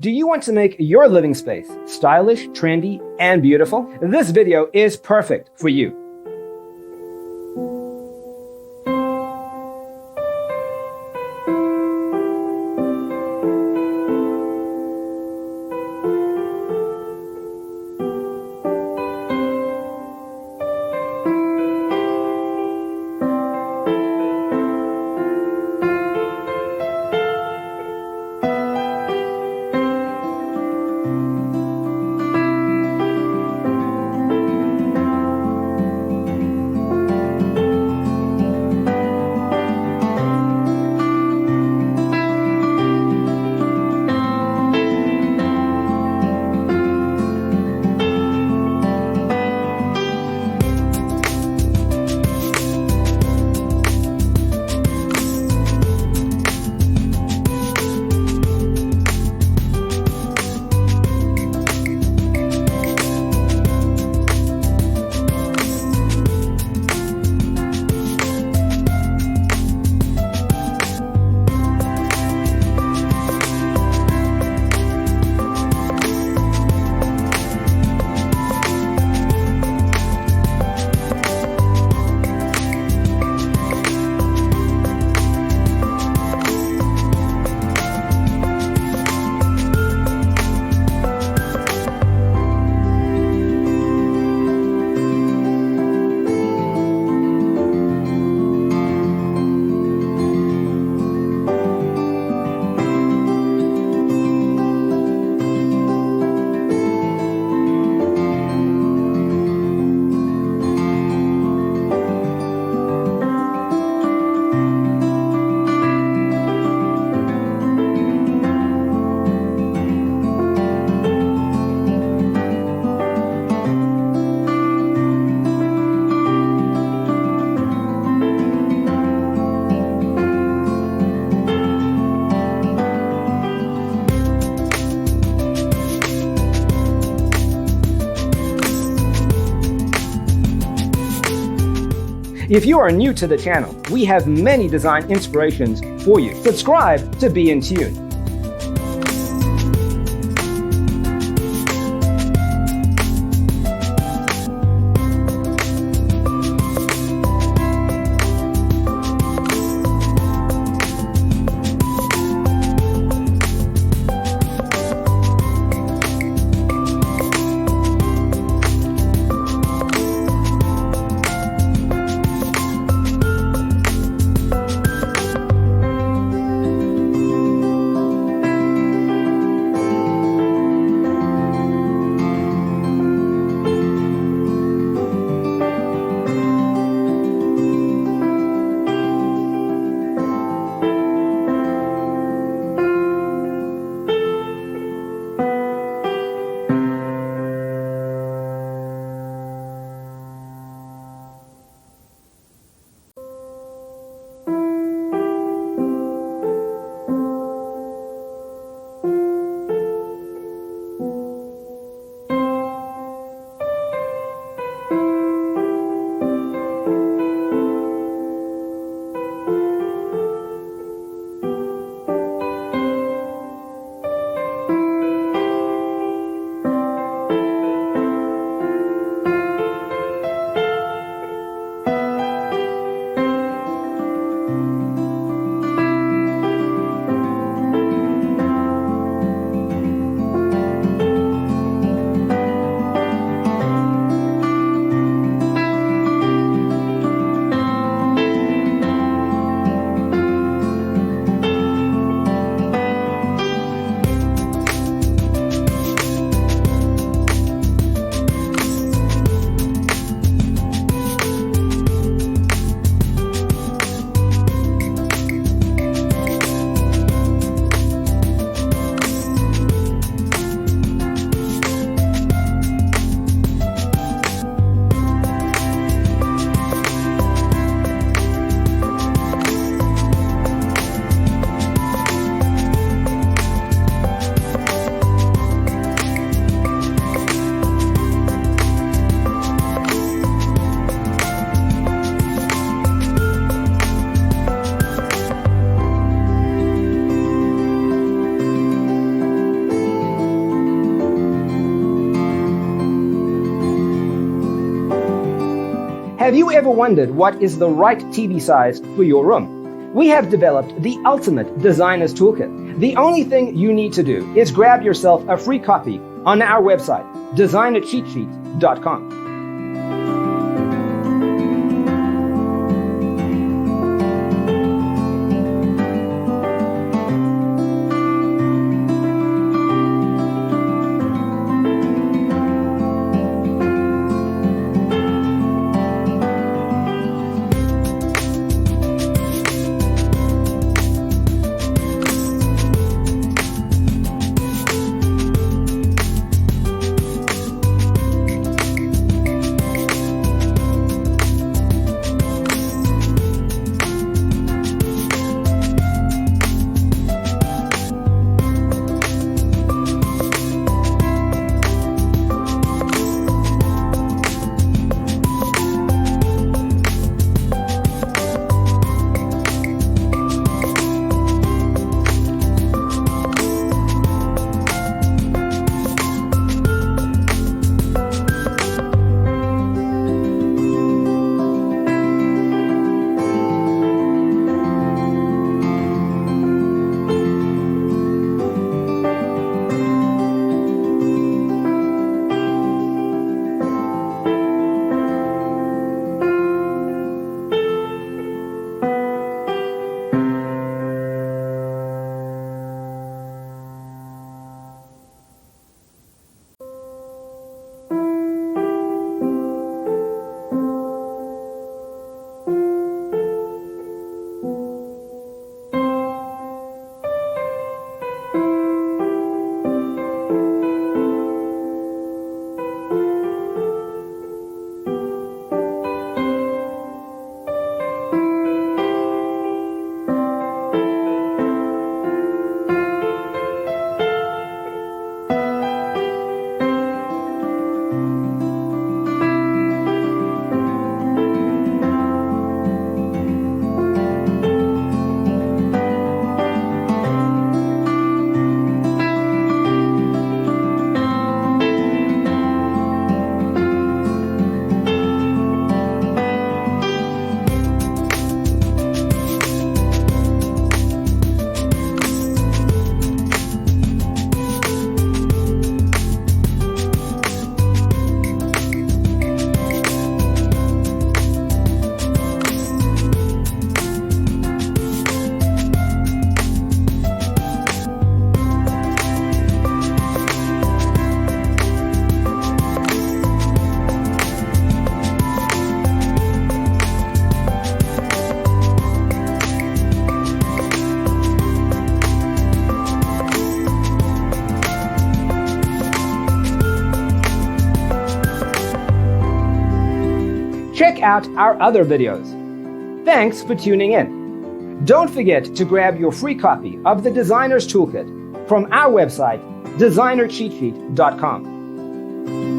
Do you want to make your living space stylish, trendy, and beautiful? This video is perfect for you. If you are new to the channel, we have many design inspirations for you. Subscribe to be in tune. Have you ever wondered what is the right TV size for your room? We have developed the ultimate designer's toolkit. The only thing you need to do is grab yourself a free copy on our website, designercheatsheet.com. Check out our other videos. Thanks for tuning in. Don't forget to grab your free copy of the Designer's Toolkit from our website, designercheatsheet.com.